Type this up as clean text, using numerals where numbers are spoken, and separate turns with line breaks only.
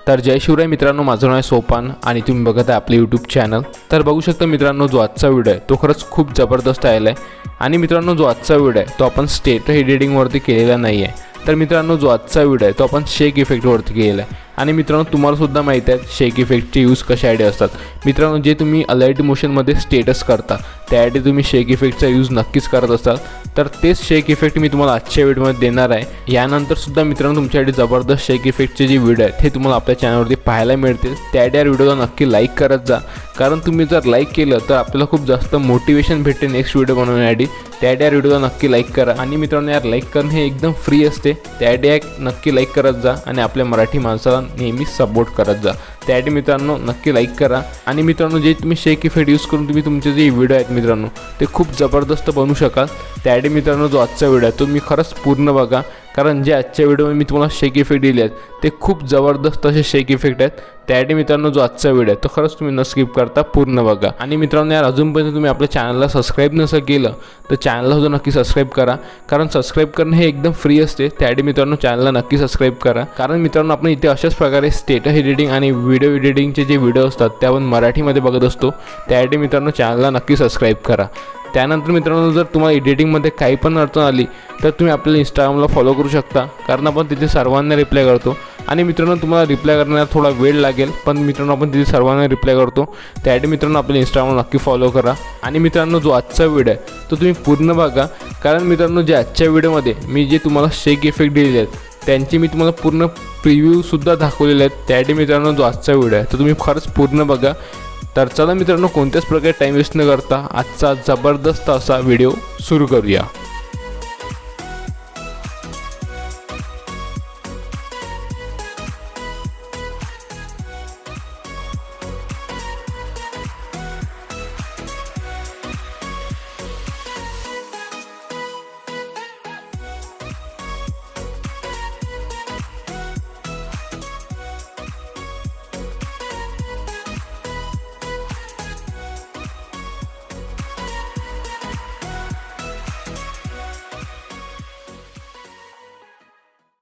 तर जय शिवराय मित्रांनो, माझं नाव आहे सोपान आणि तुम्ही बघत आहे आपले यूट्यूब चॅनल। तर बघू शकता मित्रांनो, जो आजचा व्हिडिओ आहे तो खरंच खूप जबरदस्त आलेला आहे। आणि मित्रांनो, जो आजचा व्हिडिओ आहे तो आपण स्टेटस एडिटिंगवरती केलेला नाही आहे। तर मित्रांनो, जो आजचा व्हिडिओ आहे तो आपण शेक इफेक्टवरती केलेला आहे। आणि मित्रांनो, तुम्हाला सुद्धा माहिती आहे शेक इफेक्टचे यूज कशासाठी असतात। मित्रांनो, जे तुम्ही अलाइट मोशनमध्ये स्टेटस करता त्यासाठी तुम्ही शेक इफेक्टचा यूज नक्कीच करत असाल। तर तेच शेक इफेक्ट मी तुम्हाला आजच्या व्हिडिओमध्ये देणार आहे। यानंतर सुद्धा मित्रांनो, तुमच्यासाठी जबरदस्त शेक इफेक्टचे जे व्हिडिओ आहेत हे तुम्हाला आपल्या चॅनलवरती पाहायला मिळतील। त्यासाठी या व्हिडिओला नक्की लाईक करत जा, कारण तुम्ही जर लाईक केलं तर आपल्याला खूप जास्त मोटिवेशन भेटते नेक्स्ट व्हिडिओ बनवण्यासाठी। त्यासाठी या व्हिडिओला नक्की लाईक करा। आणि मित्रांनो, यार लाईक करणं हे एकदम फ्री असते, त्यासाठी नक्की लाईक करत जा आणि आपल्या मराठी माणसाला नेहमी सपोर्ट करत जा। त्यासाठी मित्रांनो नक्की लाईक करा। आणि मित्रांनो, जे तुम्ही शेक इफेक्ट यूज करून तुम्ही तुमचे जे व्हिडिओ आहेत मित्रांनो ते खूप जबरदस्त बनवू शकाल। त्यासाठी मित्रांनो, जो आजचा व्हिडिओ आहे तो मी खरंच पूर्ण बघा, कारण जे आजच्या व्हिडिओमध्ये मी तुम्हाला शेक इफेक्ट दिले आहेत ते खूप जबरदस्त असे शेक इफेक्ट आहेत। त्यासाठी मित्रांनो, जो आजचा व्हिडिओ आहे तो खरंच तुम्ही न स्किप करता पूर्ण बघा। आणि मित्रांनो, यार अजूनपर्यंत तुम्ही आपल्या चॅनलला सबस्क्राईब नसेल केलं तर चॅनलला सुद्धा नक्की सबस्क्राईब करा, कारण सबस्क्राईब करणं हे एकदम फ्री असते। त्यासाठी मित्रांनो, चॅनलला नक्की सबस्क्राईब करा, कारण मित्रांनो आपण इथे अशाच प्रकारे स्टेटस एडिटिंग आणि व्हिडिओ एडिटिंगचे जे व्हिडिओ असतात ते आपण मराठीमध्ये बघत असतो। त्यासाठी मित्रांनो, चॅनलला नक्की सबस्क्राईब करा। त्यानंतर मित्रांनो, जर तुम्हाला एडिटिंगमध्ये काही पण अडचण आली तर तुम्ही आपल्या इंस्टाग्रामला फॉलो करू शकता, कारण आपण तिथे सर्वांना रिप्लाय करतो। आणि मित्रांनो, तुम्हाला रिप्लाय करण्याला थोडा वेळ लागेल, पण मित्रांनो आपण तिथे सर्वांना रिप्लाय करतो। त्यासाठी मित्रांनो, आपल्या इंस्टाग्रामला नक्की फॉलो करा। आणि मित्रांनो, जो आजचा व्हिडिओ आहे तो तुम्ही पूर्ण बघा, कारण मित्रांनो, जे आजच्या व्हिडिओमध्ये मी जे तुम्हाला शेक इफेक्ट दिलेले आहेत त्यांची मी तुम्हाला पूर्ण प्रिव्ह्यूसुद्धा दाखवलेले आहेत। त्यासाठी मित्रांनो, जो आजचा व्हिडिओ आहे तो तुम्ही खरंच पूर्ण बघा। तर चला मित्रांनो, कोणत्याच प्रकारे टाईम वेस्ट न करता आजचा जबरदस्त असा व्हिडिओ सुरू करूया।